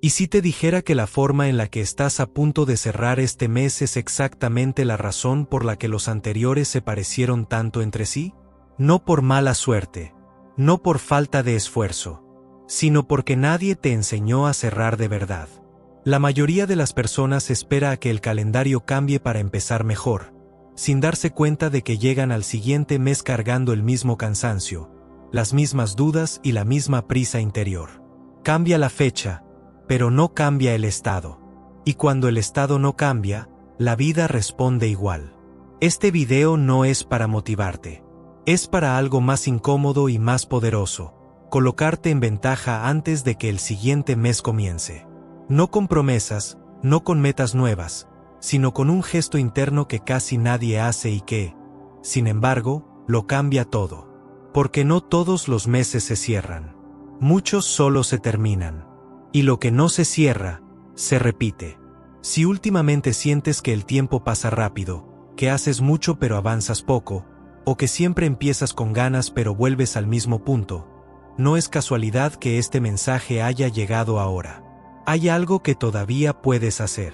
¿Y si te dijera que la forma en la que estás a punto de cerrar este mes es exactamente la razón por la que los anteriores se parecieron tanto entre sí? No por mala suerte, no por falta de esfuerzo, sino porque nadie te enseñó a cerrar de verdad. La mayoría de las personas espera a que el calendario cambie para empezar mejor, sin darse cuenta de que llegan al siguiente mes cargando el mismo cansancio, las mismas dudas y la misma prisa interior. Cambia la fecha, pero no cambia el estado. Y cuando el estado no cambia, la vida responde igual. Este video no es para motivarte. Es para algo más incómodo y más poderoso: colocarte en ventaja antes de que el siguiente mes comience. No con promesas, no con metas nuevas, sino con un gesto interno que casi nadie hace y que, sin embargo, lo cambia todo. Porque no todos los meses se cierran. Muchos solo se terminan. Y lo que no se cierra, se repite. Si últimamente sientes que el tiempo pasa rápido, que haces mucho pero avanzas poco, o que siempre empiezas con ganas pero vuelves al mismo punto, no es casualidad que este mensaje haya llegado ahora. Hay algo que todavía puedes hacer.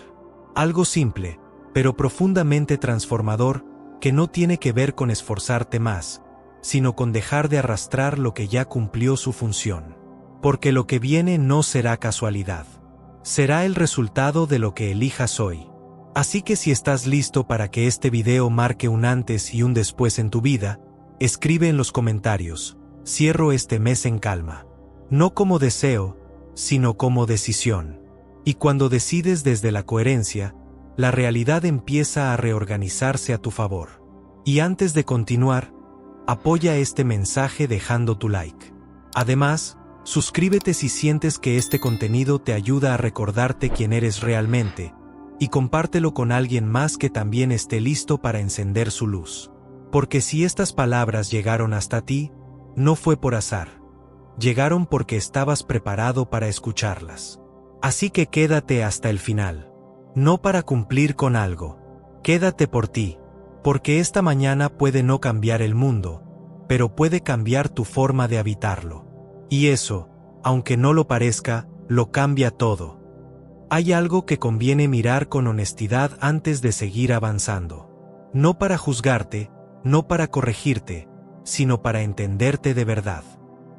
Algo simple, pero profundamente transformador, que no tiene que ver con esforzarte más, sino con dejar de arrastrar lo que ya cumplió su función. Porque lo que viene no será casualidad. Será el resultado de lo que elijas hoy. Así que si estás listo para que este video marque un antes y un después en tu vida, escribe en los comentarios: cierro este mes en calma. No como deseo, sino como decisión. Y cuando decides desde la coherencia, la realidad empieza a reorganizarse a tu favor. Y antes de continuar, apoya este mensaje dejando tu like. Además, suscríbete si sientes que este contenido te ayuda a recordarte quién eres realmente, y compártelo con alguien más que también esté listo para encender su luz. Porque si estas palabras llegaron hasta ti, no fue por azar. Llegaron porque estabas preparado para escucharlas. Así que quédate hasta el final. No para cumplir con algo. Quédate por ti. Porque esta mañana puede no cambiar el mundo, pero puede cambiar tu forma de habitarlo. Y eso, aunque no lo parezca, lo cambia todo. Hay algo que conviene mirar con honestidad antes de seguir avanzando. No para juzgarte, no para corregirte, sino para entenderte de verdad.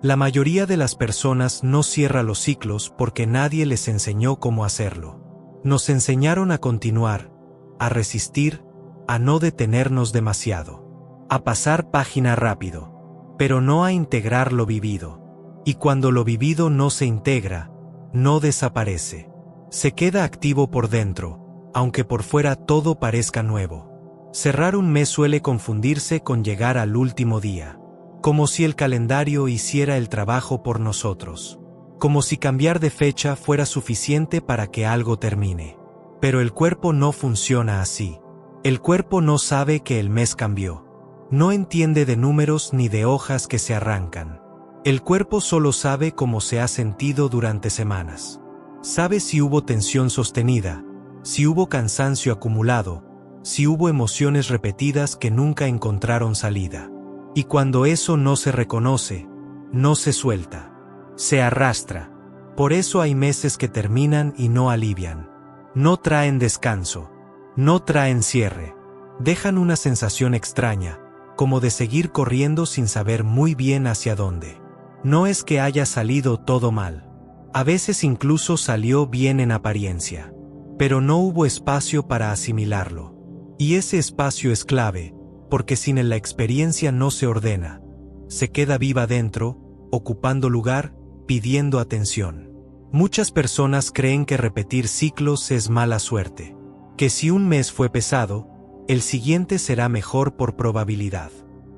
La mayoría de las personas no cierra los ciclos porque nadie les enseñó cómo hacerlo. Nos enseñaron a continuar, a resistir, a no detenernos demasiado, a pasar página rápido, pero no a integrar lo vivido. Y cuando lo vivido no se integra, no desaparece. Se queda activo por dentro, aunque por fuera todo parezca nuevo. Cerrar un mes suele confundirse con llegar al último día. Como si el calendario hiciera el trabajo por nosotros. Como si cambiar de fecha fuera suficiente para que algo termine. Pero el cuerpo no funciona así. El cuerpo no sabe que el mes cambió. No entiende de números ni de hojas que se arrancan. El cuerpo solo sabe cómo se ha sentido durante semanas. Sabe si hubo tensión sostenida, si hubo cansancio acumulado, si hubo emociones repetidas que nunca encontraron salida. Y cuando eso no se reconoce, no se suelta, se arrastra. Por eso hay meses que terminan y no alivian. No traen descanso, no traen cierre. Dejan una sensación extraña, como de seguir corriendo sin saber muy bien hacia dónde. No es que haya salido todo mal. A veces incluso salió bien en apariencia. Pero no hubo espacio para asimilarlo. Y ese espacio es clave, porque sin él la experiencia no se ordena. Se queda viva dentro, ocupando lugar, pidiendo atención. Muchas personas creen que repetir ciclos es mala suerte. Que si un mes fue pesado, el siguiente será mejor por probabilidad.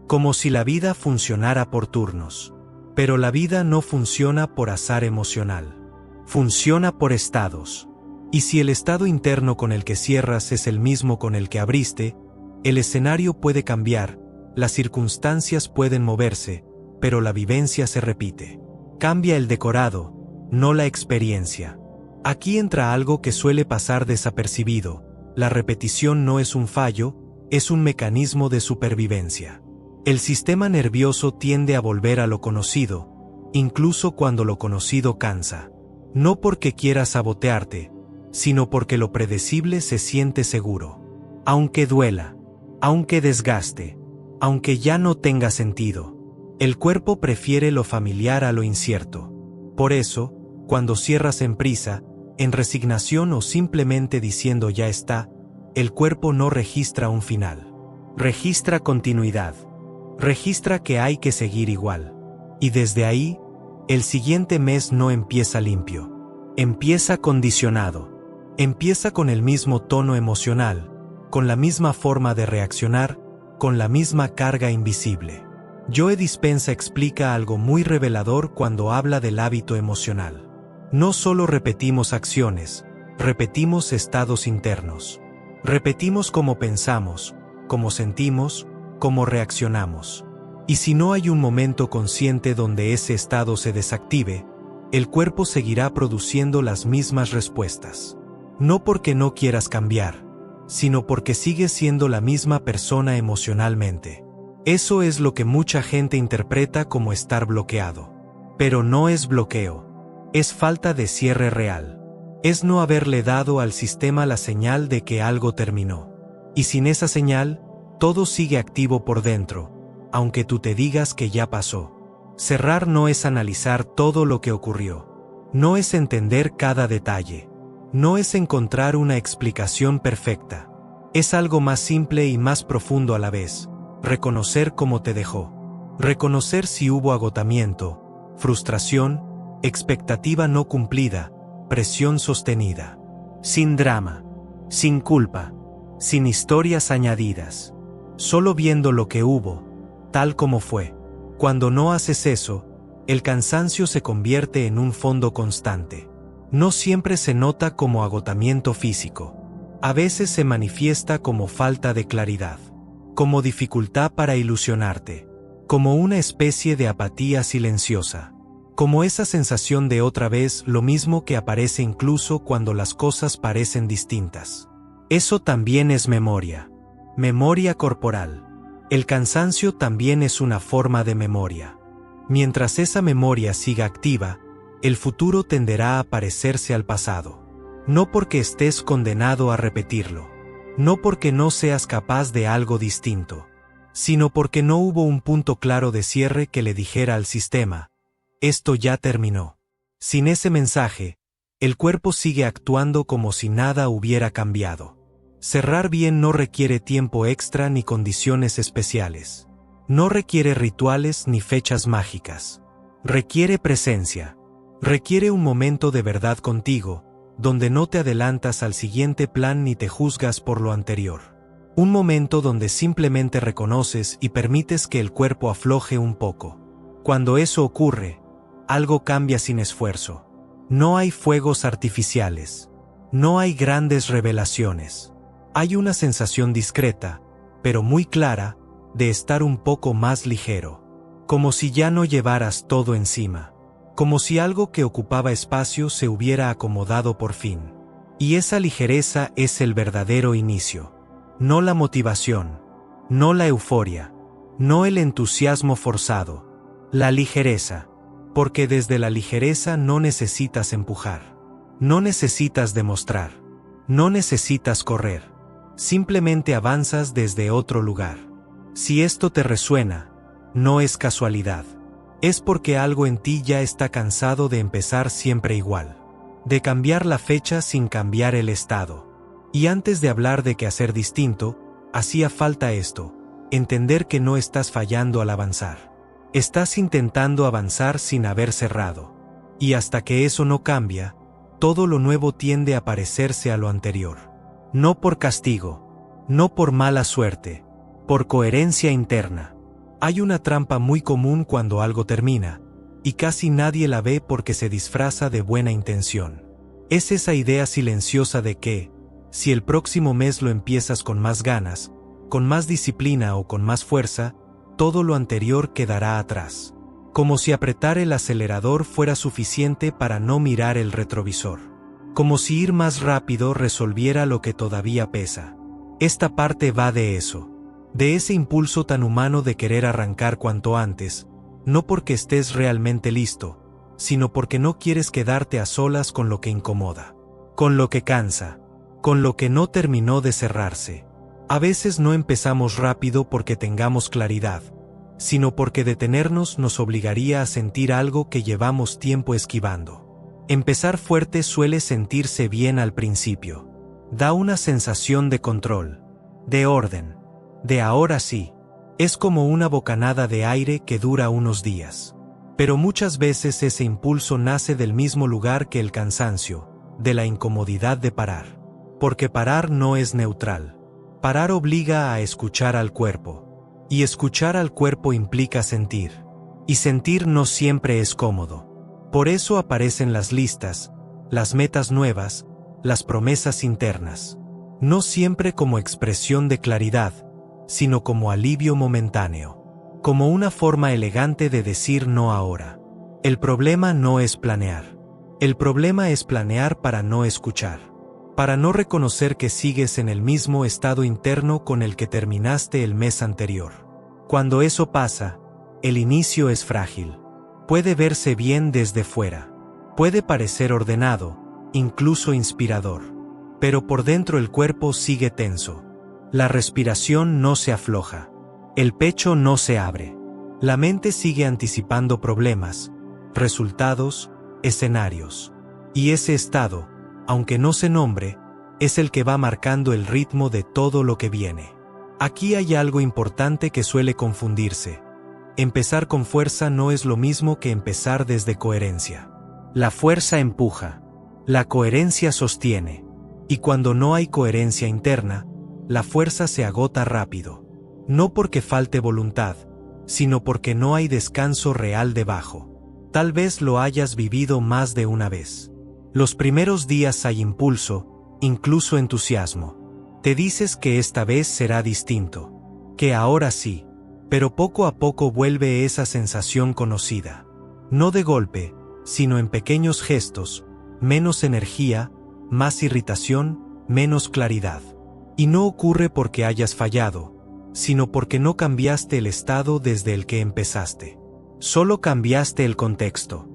Como si la vida funcionara por turnos. Pero la vida no funciona por azar emocional. Funciona por estados. Y si el estado interno con el que cierras es el mismo con el que abriste, el escenario puede cambiar, las circunstancias pueden moverse, pero la vivencia se repite. Cambia el decorado, no la experiencia. Aquí entra algo que suele pasar desapercibido. La repetición no es un fallo, es un mecanismo de supervivencia. El sistema nervioso tiende a volver a lo conocido, incluso cuando lo conocido cansa. No porque quieras sabotearte, sino porque lo predecible se siente seguro. Aunque duela, aunque desgaste, aunque ya no tenga sentido, el cuerpo prefiere lo familiar a lo incierto. Por eso, cuando cierras en prisa, en resignación o simplemente diciendo ya está, el cuerpo no registra un final. Registra continuidad. Registra que hay que seguir igual. Y desde ahí, el siguiente mes no empieza limpio. Empieza condicionado. Empieza con el mismo tono emocional, con la misma forma de reaccionar, con la misma carga invisible. Joe Dispenza explica algo muy revelador cuando habla del hábito emocional. No solo repetimos acciones, repetimos estados internos. Repetimos cómo pensamos, cómo sentimos, cómo reaccionamos. Y si no hay un momento consciente donde ese estado se desactive, el cuerpo seguirá produciendo las mismas respuestas. No porque no quieras cambiar, sino porque sigues siendo la misma persona emocionalmente. Eso es lo que mucha gente interpreta como estar bloqueado. Pero no es bloqueo. Es falta de cierre real. Es no haberle dado al sistema la señal de que algo terminó. Y sin esa señal, todo sigue activo por dentro, aunque tú te digas que ya pasó. Cerrar no es analizar todo lo que ocurrió. No es entender cada detalle. No es encontrar una explicación perfecta. Es algo más simple y más profundo a la vez. Reconocer cómo te dejó. Reconocer si hubo agotamiento, frustración, expectativa no cumplida, presión sostenida. Sin drama, sin culpa, sin historias añadidas. Solo viendo lo que hubo, tal como fue. Cuando no haces eso, el cansancio se convierte en un fondo constante. No siempre se nota como agotamiento físico. A veces se manifiesta como falta de claridad, como dificultad para ilusionarte, como una especie de apatía silenciosa, como esa sensación de otra vez lo mismo que aparece incluso cuando las cosas parecen distintas. Eso también es memoria. Memoria corporal. El cansancio también es una forma de memoria. Mientras esa memoria siga activa, el futuro tenderá a parecerse al pasado. No porque estés condenado a repetirlo. No porque no seas capaz de algo distinto. Sino porque no hubo un punto claro de cierre que le dijera al sistema: esto ya terminó. Sin ese mensaje, el cuerpo sigue actuando como si nada hubiera cambiado. Cerrar bien no requiere tiempo extra ni condiciones especiales. No requiere rituales ni fechas mágicas. Requiere presencia. Requiere un momento de verdad contigo, donde no te adelantas al siguiente plan ni te juzgas por lo anterior. Un momento donde simplemente reconoces y permites que el cuerpo afloje un poco. Cuando eso ocurre, algo cambia sin esfuerzo. No hay fuegos artificiales. No hay grandes revelaciones. Hay una sensación discreta, pero muy clara, de estar un poco más ligero. Como si ya no llevaras todo encima. Como si algo que ocupaba espacio se hubiera acomodado por fin. Y esa ligereza es el verdadero inicio. No la motivación. No la euforia. No el entusiasmo forzado. La ligereza. Porque desde la ligereza no necesitas empujar. No necesitas demostrar. No necesitas correr. Simplemente avanzas desde otro lugar. Si esto te resuena, no es casualidad. Es porque algo en ti ya está cansado de empezar siempre igual. De cambiar la fecha sin cambiar el estado. Y antes de hablar de qué hacer distinto, hacía falta esto: entender que no estás fallando al avanzar. Estás intentando avanzar sin haber cerrado. Y hasta que eso no cambia, todo lo nuevo tiende a parecerse a lo anterior. No por castigo, no por mala suerte, por coherencia interna. Hay una trampa muy común cuando algo termina, y casi nadie la ve porque se disfraza de buena intención. Es esa idea silenciosa de que, si el próximo mes lo empiezas con más ganas, con más disciplina o con más fuerza, todo lo anterior quedará atrás. Como si apretar el acelerador fuera suficiente para no mirar el retrovisor. Como si ir más rápido resolviera lo que todavía pesa. Esta parte va de eso. De ese impulso tan humano de querer arrancar cuanto antes, no porque estés realmente listo, sino porque no quieres quedarte a solas con lo que incomoda, con lo que cansa, con lo que no terminó de cerrarse. A veces no empezamos rápido porque tengamos claridad, sino porque detenernos nos obligaría a sentir algo que llevamos tiempo esquivando. Empezar fuerte suele sentirse bien al principio. Da una sensación de control, de orden, de ahora sí. Es como una bocanada de aire que dura unos días. Pero muchas veces ese impulso nace del mismo lugar que el cansancio, de la incomodidad de parar. Porque parar no es neutral. Parar obliga a escuchar al cuerpo. Y escuchar al cuerpo implica sentir. Y sentir no siempre es cómodo. Por eso aparecen las listas, las metas nuevas, las promesas internas. No siempre como expresión de claridad, sino como alivio momentáneo. Como una forma elegante de decir no ahora. El problema no es planear. El problema es planear para no escuchar. Para no reconocer que sigues en el mismo estado interno con el que terminaste el mes anterior. Cuando eso pasa, el inicio es frágil. Puede verse bien desde fuera. Puede parecer ordenado, incluso inspirador. Pero por dentro el cuerpo sigue tenso. La respiración no se afloja. El pecho no se abre. La mente sigue anticipando problemas, resultados, escenarios. Y ese estado, aunque no se nombre, es el que va marcando el ritmo de todo lo que viene. Aquí hay algo importante que suele confundirse. Empezar con fuerza no es lo mismo que empezar desde coherencia. La fuerza empuja. La coherencia sostiene. Y cuando no hay coherencia interna, la fuerza se agota rápido. No porque falte voluntad, sino porque no hay descanso real debajo. Tal vez lo hayas vivido más de una vez. Los primeros días hay impulso, incluso entusiasmo. Te dices que esta vez será distinto. Que ahora sí. Pero poco a poco vuelve esa sensación conocida. No de golpe, sino en pequeños gestos, menos energía, más irritación, menos claridad. Y no ocurre porque hayas fallado, sino porque no cambiaste el estado desde el que empezaste. Solo cambiaste el contexto.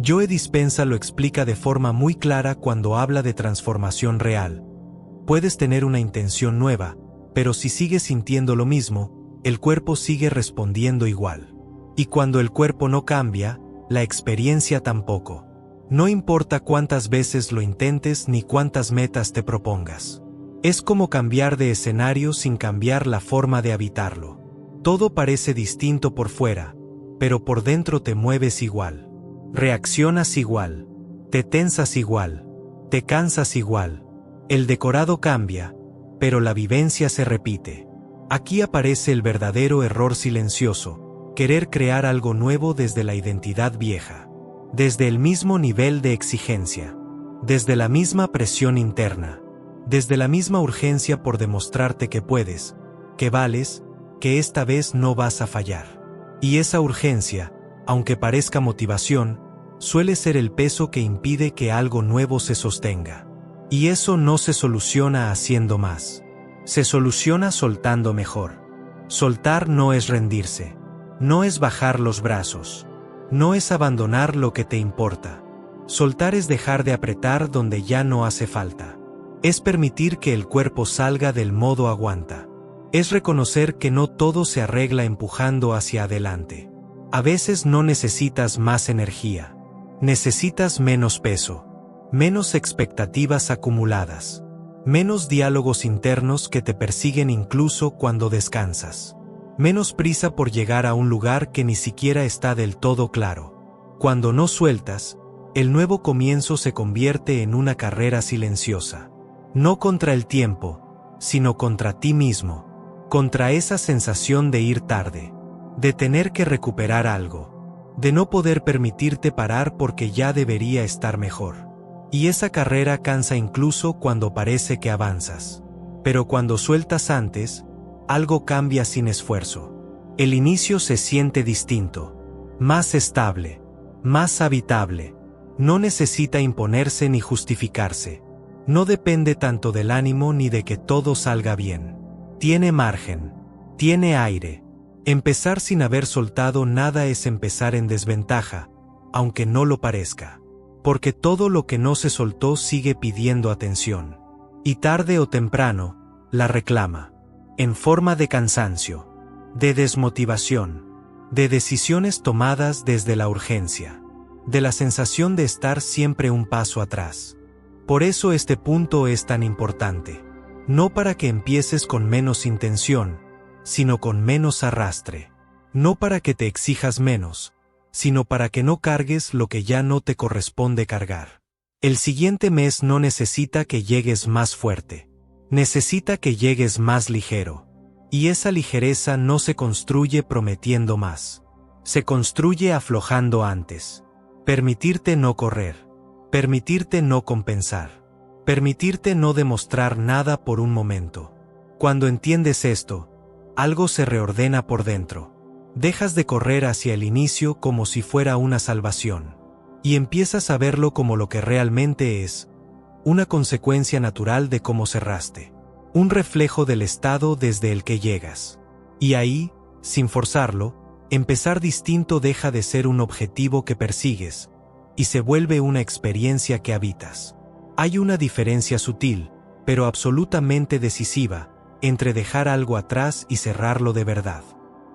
Joe Dispenza lo explica de forma muy clara cuando habla de transformación real. Puedes tener una intención nueva, pero si sigues sintiendo lo mismo, el cuerpo sigue respondiendo igual. Y cuando el cuerpo no cambia, la experiencia tampoco. No importa cuántas veces lo intentes ni cuántas metas te propongas. Es como cambiar de escenario sin cambiar la forma de habitarlo. Todo parece distinto por fuera, pero por dentro te mueves igual. Reaccionas igual. Te tensas igual. Te cansas igual. El decorado cambia, pero la vivencia se repite. Aquí aparece el verdadero error silencioso, querer crear algo nuevo desde la identidad vieja. Desde el mismo nivel de exigencia. Desde la misma presión interna. Desde la misma urgencia por demostrarte que puedes, que vales, que esta vez no vas a fallar. Y esa urgencia, aunque parezca motivación, suele ser el peso que impide que algo nuevo se sostenga. Y eso no se soluciona haciendo más. Se soluciona soltando mejor. Soltar no es rendirse. No es bajar los brazos. No es abandonar lo que te importa. Soltar es dejar de apretar donde ya no hace falta. Es permitir que el cuerpo salga del modo aguanta. Es reconocer que no todo se arregla empujando hacia adelante. A veces no necesitas más energía. Necesitas menos peso. Menos expectativas acumuladas. Menos diálogos internos que te persiguen incluso cuando descansas. Menos prisa por llegar a un lugar que ni siquiera está del todo claro. Cuando no sueltas, el nuevo comienzo se convierte en una carrera silenciosa. No contra el tiempo, sino contra ti mismo. Contra esa sensación de ir tarde. De tener que recuperar algo. De no poder permitirte parar porque ya debería estar mejor. Y esa carrera cansa incluso cuando parece que avanzas. Pero cuando sueltas antes, algo cambia sin esfuerzo. El inicio se siente distinto. Más estable. Más habitable. No necesita imponerse ni justificarse. No depende tanto del ánimo ni de que todo salga bien. Tiene margen. Tiene aire. Empezar sin haber soltado nada es empezar en desventaja, aunque no lo parezca. Porque todo lo que no se soltó sigue pidiendo atención. Y tarde o temprano, la reclama. En forma de cansancio, de desmotivación, de decisiones tomadas desde la urgencia, de la sensación de estar siempre un paso atrás. Por eso este punto es tan importante. No para que empieces con menos intención, sino con menos arrastre. No para que te exijas menos, sino para que no cargues lo que ya no te corresponde cargar. El siguiente mes no necesita que llegues más fuerte. Necesita que llegues más ligero. Y esa ligereza no se construye prometiendo más. Se construye aflojando antes. Permitirte no correr. Permitirte no compensar. Permitirte no demostrar nada por un momento. Cuando entiendes esto, algo se reordena por dentro. Dejas de correr hacia el inicio como si fuera una salvación. Y empiezas a verlo como lo que realmente es. Una consecuencia natural de cómo cerraste. Un reflejo del estado desde el que llegas. Y ahí, sin forzarlo, empezar distinto deja de ser un objetivo que persigues, y se vuelve una experiencia que habitas. Hay una diferencia sutil, pero absolutamente decisiva, entre dejar algo atrás y cerrarlo de verdad.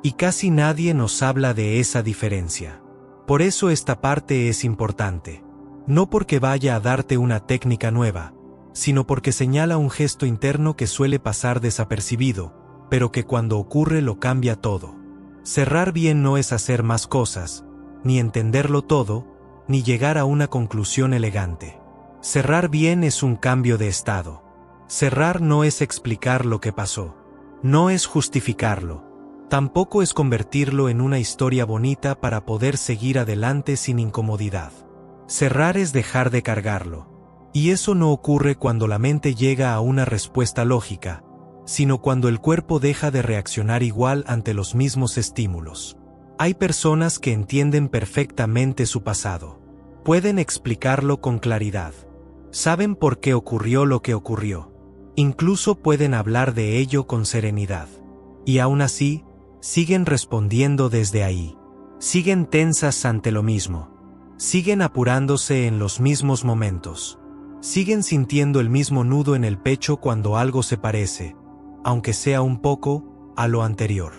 Y casi nadie nos habla de esa diferencia. Por eso esta parte es importante. No porque vaya a darte una técnica nueva, sino porque señala un gesto interno que suele pasar desapercibido, pero que cuando ocurre lo cambia todo. Cerrar bien no es hacer más cosas, ni entenderlo todo, ni llegar a una conclusión elegante. Cerrar bien es un cambio de estado. Cerrar no es explicar lo que pasó. No es justificarlo. Tampoco es convertirlo en una historia bonita para poder seguir adelante sin incomodidad. Cerrar es dejar de cargarlo. Y eso no ocurre cuando la mente llega a una respuesta lógica, sino cuando el cuerpo deja de reaccionar igual ante los mismos estímulos. Hay personas que entienden perfectamente su pasado. Pueden explicarlo con claridad. Saben por qué ocurrió lo que ocurrió. Incluso pueden hablar de ello con serenidad. Y aún así, siguen respondiendo desde ahí. Siguen tensas ante lo mismo. Siguen apurándose en los mismos momentos. Siguen sintiendo el mismo nudo en el pecho cuando algo se parece, aunque sea un poco, a lo anterior.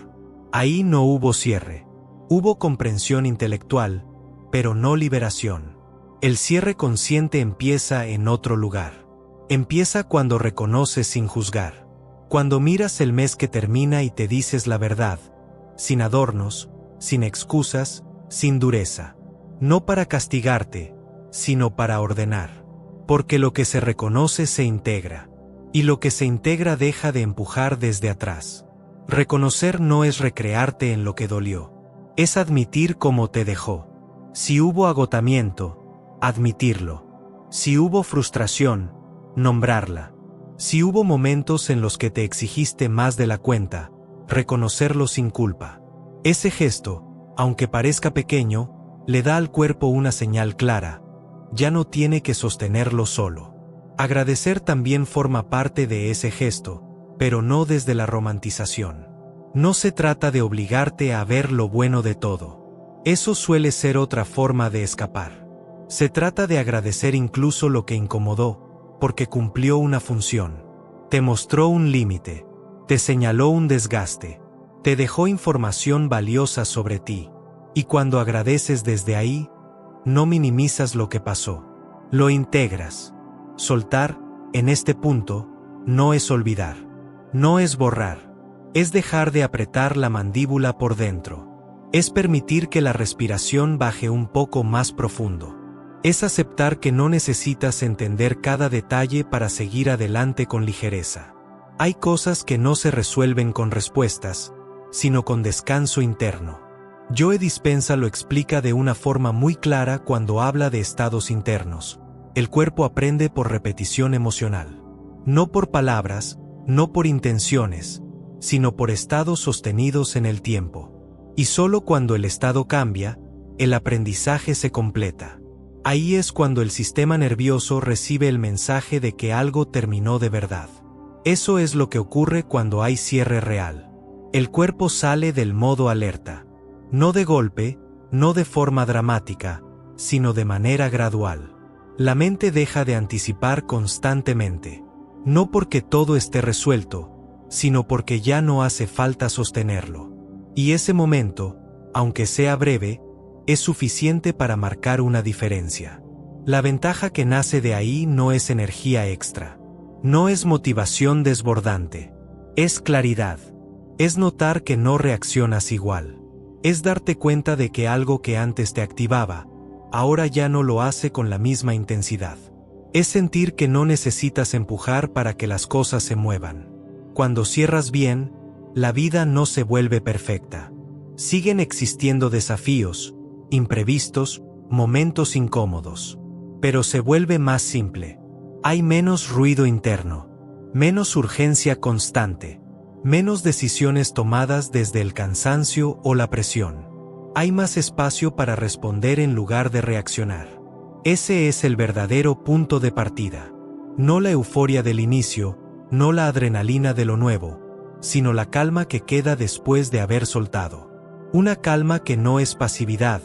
Ahí no hubo cierre. Hubo comprensión intelectual, pero no liberación. El cierre consciente empieza en otro lugar. Empieza cuando reconoces sin juzgar. Cuando miras el mes que termina y te dices la verdad, sin adornos, sin excusas, sin dureza. No para castigarte, sino para ordenar. Porque lo que se reconoce se integra. Y lo que se integra deja de empujar desde atrás. Reconocer no es recrearte en lo que dolió. Es admitir cómo te dejó. Si hubo agotamiento, admitirlo. Si hubo frustración, nombrarla. Si hubo momentos en los que te exigiste más de la cuenta, reconocerlo sin culpa. Ese gesto, aunque parezca pequeño, le da al cuerpo una señal clara. Ya no tiene que sostenerlo solo. Agradecer también forma parte de ese gesto, pero no desde la romantización. No se trata de obligarte a ver lo bueno de todo. Eso suele ser otra forma de escapar. Se trata de agradecer incluso lo que incomodó, porque cumplió una función. Te mostró un límite, te señaló un desgaste, te dejó información valiosa sobre ti. Y cuando agradeces desde ahí, no minimizas lo que pasó. Lo integras. Soltar, en este punto, no es olvidar. No es borrar. Es dejar de apretar la mandíbula por dentro. Es permitir que la respiración baje un poco más profundo. Es aceptar que no necesitas entender cada detalle para seguir adelante con ligereza. Hay cosas que no se resuelven con respuestas, sino con descanso interno. Joe Dispenza lo explica de una forma muy clara cuando habla de estados internos. El cuerpo aprende por repetición emocional. No por palabras, no por intenciones, sino por estados sostenidos en el tiempo. Y solo cuando el estado cambia, el aprendizaje se completa. Ahí es cuando el sistema nervioso recibe el mensaje de que algo terminó de verdad. Eso es lo que ocurre cuando hay cierre real. El cuerpo sale del modo alerta. No de golpe, no de forma dramática, sino de manera gradual. La mente deja de anticipar constantemente, no porque todo esté resuelto, sino porque ya no hace falta sostenerlo. Y ese momento, aunque sea breve, es suficiente para marcar una diferencia. La ventaja que nace de ahí no es energía extra, no es motivación desbordante, es claridad, es notar que no reaccionas igual, es darte cuenta de que algo que antes te activaba, ahora ya no lo hace con la misma intensidad. Es sentir que no necesitas empujar para que las cosas se muevan. Cuando cierras bien, la vida no se vuelve perfecta. Siguen existiendo desafíos, imprevistos, momentos incómodos. Pero se vuelve más simple. Hay menos ruido interno, menos urgencia constante, menos decisiones tomadas desde el cansancio o la presión. Hay más espacio para responder en lugar de reaccionar. Ese es el verdadero punto de partida. No la euforia del inicio, no la adrenalina de lo nuevo, sino la calma que queda después de haber soltado. Una calma que no es pasividad,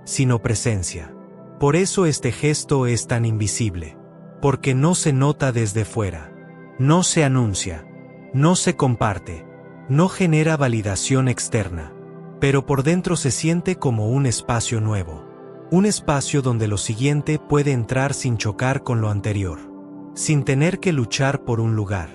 sino presencia. Por eso este gesto es tan invisible, porque no se nota desde fuera, no se anuncia, no se comparte, no genera validación externa, pero por dentro se siente como un espacio nuevo, un espacio donde lo siguiente puede entrar sin chocar con lo anterior, sin tener que luchar por un lugar.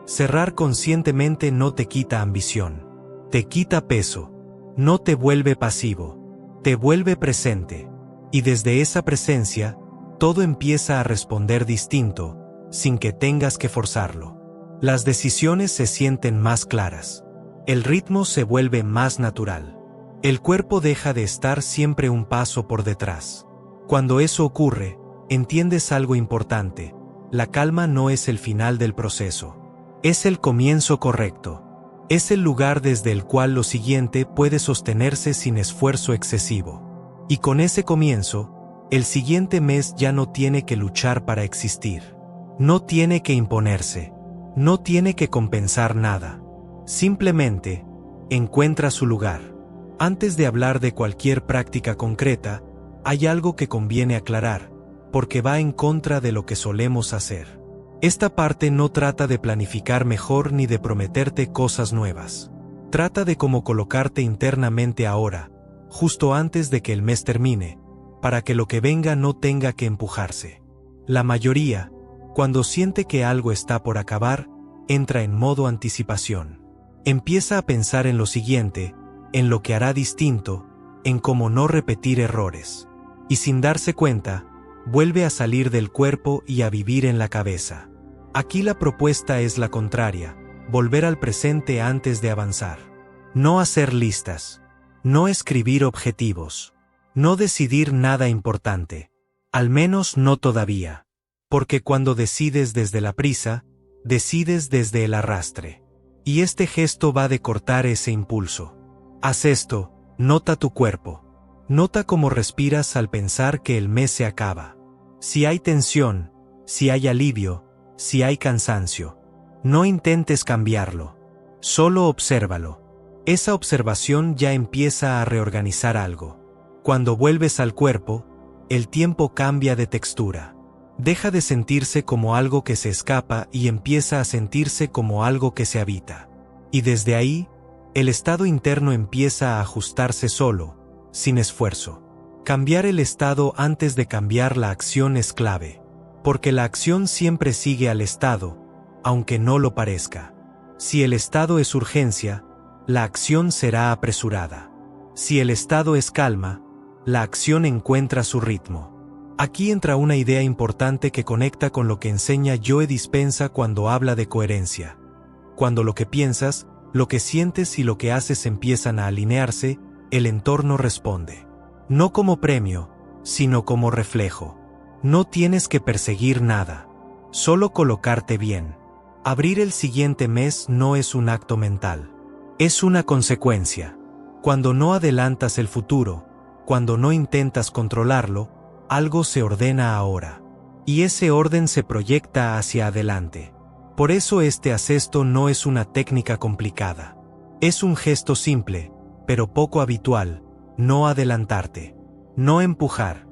Cerrar conscientemente no te quita ambición, te quita peso, no te vuelve pasivo, te vuelve presente. Y desde esa presencia, todo empieza a responder distinto, sin que tengas que forzarlo. Las decisiones se sienten más claras. El ritmo se vuelve más natural. El cuerpo deja de estar siempre un paso por detrás. Cuando eso ocurre, entiendes algo importante. La calma no es el final del proceso. Es el comienzo correcto. Es el lugar desde el cual lo siguiente puede sostenerse sin esfuerzo excesivo. Y con ese comienzo, el siguiente mes ya no tiene que luchar para existir. No tiene que imponerse. No tiene que compensar nada. Simplemente, encuentra su lugar. Antes de hablar de cualquier práctica concreta, hay algo que conviene aclarar, porque va en contra de lo que solemos hacer. Esta parte no trata de planificar mejor ni de prometerte cosas nuevas. Trata de cómo colocarte internamente ahora, justo antes de que el mes termine, para que lo que venga no tenga que empujarse. La mayoría, cuando siente que algo está por acabar, entra en modo anticipación. Empieza a pensar en lo siguiente, en lo que hará distinto, en cómo no repetir errores. Y sin darse cuenta, vuelve a salir del cuerpo y a vivir en la cabeza. Aquí la propuesta es la contraria, volver al presente antes de avanzar. No hacer listas. No escribir objetivos. No decidir nada importante. Al menos no todavía. Porque cuando decides desde la prisa, decides desde el arrastre. Y este gesto va de cortar ese impulso. Haz esto, nota tu cuerpo. Nota cómo respiras al pensar que el mes se acaba. Si hay tensión, si hay alivio, si hay cansancio. No intentes cambiarlo. Solo obsérvalo. Esa observación ya empieza a reorganizar algo. Cuando vuelves al cuerpo, el tiempo cambia de textura. Deja de sentirse como algo que se escapa y empieza a sentirse como algo que se habita. Y desde ahí, el estado interno empieza a ajustarse solo, sin esfuerzo. Cambiar el estado antes de cambiar la acción es clave, porque la acción siempre sigue al estado, aunque no lo parezca. Si el estado es urgencia, la acción será apresurada. Si el estado es calma, la acción encuentra su ritmo. Aquí entra una idea importante que conecta con lo que enseña Joe Dispenza cuando habla de coherencia. Cuando lo que piensas, lo que sientes y lo que haces empiezan a alinearse, el entorno responde. No como premio, sino como reflejo. No tienes que perseguir nada, solo colocarte bien. Abrir el siguiente mes no es un acto mental. Es una consecuencia. Cuando no adelantas el futuro, cuando no intentas controlarlo, algo se ordena ahora. Y ese orden se proyecta hacia adelante. Por eso este haz esto no es una técnica complicada. Es un gesto simple, pero poco habitual, no adelantarte, no empujar,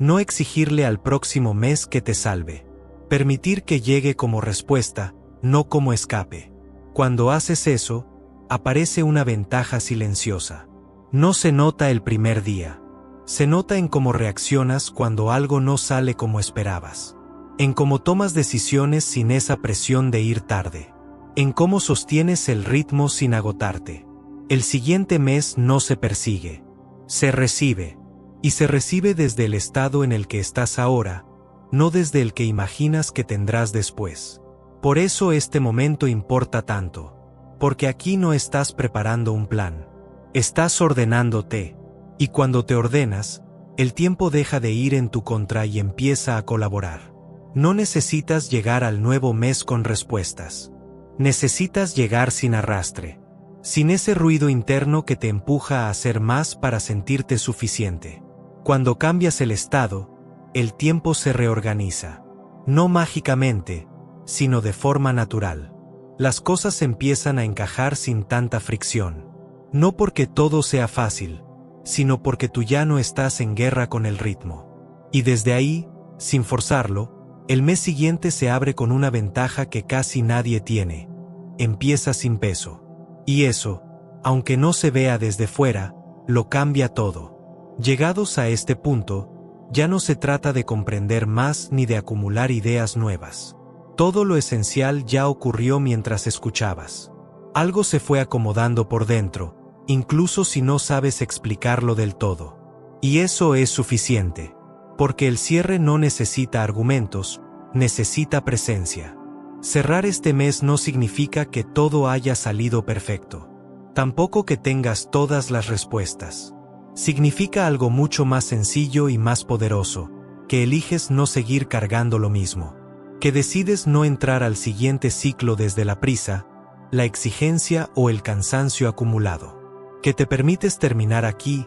No exigirle al próximo mes que te salve. Permitir que llegue como respuesta, no como escape. Cuando haces eso, aparece una ventaja silenciosa. No se nota el primer día. Se nota en cómo reaccionas cuando algo no sale como esperabas. En cómo tomas decisiones sin esa presión de ir tarde. En cómo sostienes el ritmo sin agotarte. El siguiente mes no se persigue. Se recibe. Y se recibe desde el estado en el que estás ahora, no desde el que imaginas que tendrás después. Por eso este momento importa tanto. Porque aquí no estás preparando un plan. Estás ordenándote. Y cuando te ordenas, el tiempo deja de ir en tu contra y empieza a colaborar. No necesitas llegar al nuevo mes con respuestas. Necesitas llegar sin arrastre. Sin ese ruido interno que te empuja a hacer más para sentirte suficiente. Cuando cambias el estado, el tiempo se reorganiza. No mágicamente, sino de forma natural. Las cosas empiezan a encajar sin tanta fricción. No porque todo sea fácil, sino porque tú ya no estás en guerra con el ritmo. Y desde ahí, sin forzarlo, el mes siguiente se abre con una ventaja que casi nadie tiene. Empieza sin peso. Y eso, aunque no se vea desde fuera, lo cambia todo. Llegados a este punto, ya no se trata de comprender más ni de acumular ideas nuevas. Todo lo esencial ya ocurrió mientras escuchabas. Algo se fue acomodando por dentro, incluso si no sabes explicarlo del todo. Y eso es suficiente. Porque el cierre no necesita argumentos, necesita presencia. Cerrar este mes no significa que todo haya salido perfecto. Tampoco que tengas todas las respuestas. Significa algo mucho más sencillo y más poderoso, que eliges no seguir cargando lo mismo. Que decides no entrar al siguiente ciclo desde la prisa, la exigencia o el cansancio acumulado. Que te permites terminar aquí,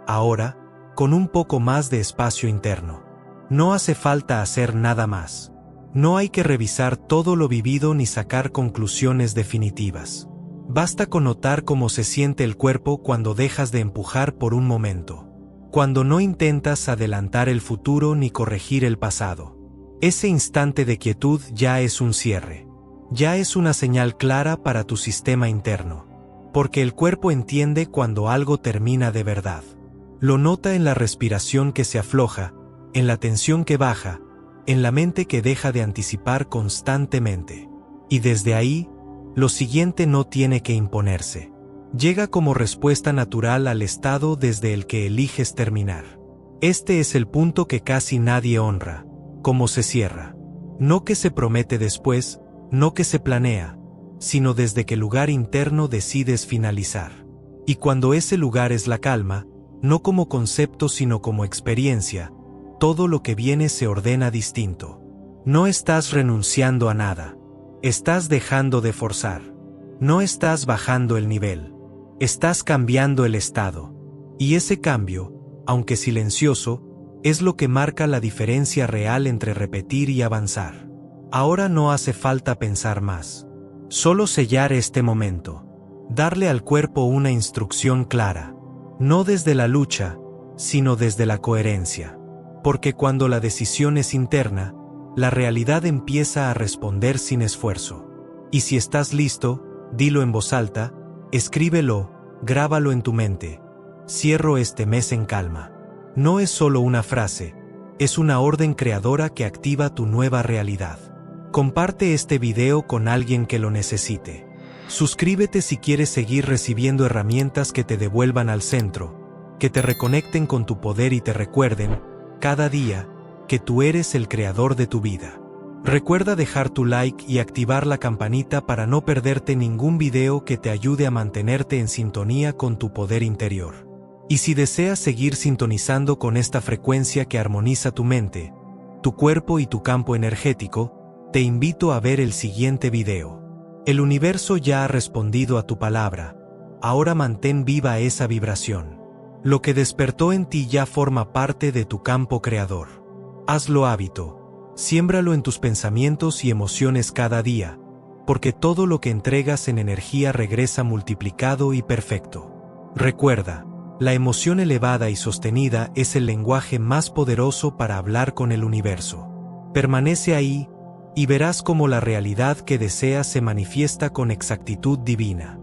ahora, con un poco más de espacio interno. No hace falta hacer nada más. No hay que revisar todo lo vivido ni sacar conclusiones definitivas. Basta con notar cómo se siente el cuerpo cuando dejas de empujar por un momento. Cuando no intentas adelantar el futuro ni corregir el pasado. Ese instante de quietud ya es un cierre. Ya es una señal clara para tu sistema interno. Porque el cuerpo entiende cuando algo termina de verdad. Lo nota en la respiración que se afloja, en la tensión que baja, en la mente que deja de anticipar constantemente. Y desde ahí, lo siguiente no tiene que imponerse. Llega como respuesta natural al estado desde el que eliges terminar. Este es el punto que casi nadie honra, cómo se cierra. No que se promete después, no que se planea, sino desde qué lugar interno decides finalizar. Y cuando ese lugar es la calma, no como concepto sino como experiencia, todo lo que viene se ordena distinto. No estás renunciando a nada. Estás dejando de forzar. No estás bajando el nivel. Estás cambiando el estado. Y ese cambio, aunque silencioso, es lo que marca la diferencia real entre repetir y avanzar. Ahora no hace falta pensar más. Solo sellar este momento. Darle al cuerpo una instrucción clara. No desde la lucha, sino desde la coherencia. Porque cuando la decisión es interna, la realidad empieza a responder sin esfuerzo. Y si estás listo, dilo en voz alta, escríbelo, grábalo en tu mente. Cierro este mes en calma. No es solo una frase, es una orden creadora que activa tu nueva realidad. Comparte este video con alguien que lo necesite. Suscríbete si quieres seguir recibiendo herramientas que te devuelvan al centro, que te reconecten con tu poder y te recuerden, cada día, que tú eres el creador de tu vida. Recuerda dejar tu like y activar la campanita para no perderte ningún video que te ayude a mantenerte en sintonía con tu poder interior. Y si deseas seguir sintonizando con esta frecuencia que armoniza tu mente, tu cuerpo y tu campo energético, te invito a ver el siguiente video. El universo ya ha respondido a tu palabra, ahora mantén viva esa vibración. Lo que despertó en ti ya forma parte de tu campo creador. Hazlo hábito, siémbralo en tus pensamientos y emociones cada día, porque todo lo que entregas en energía regresa multiplicado y perfecto. Recuerda, La emoción elevada y sostenida es el lenguaje más poderoso para hablar con el universo. Permanece ahí, y verás cómo la realidad que deseas se manifiesta con exactitud divina.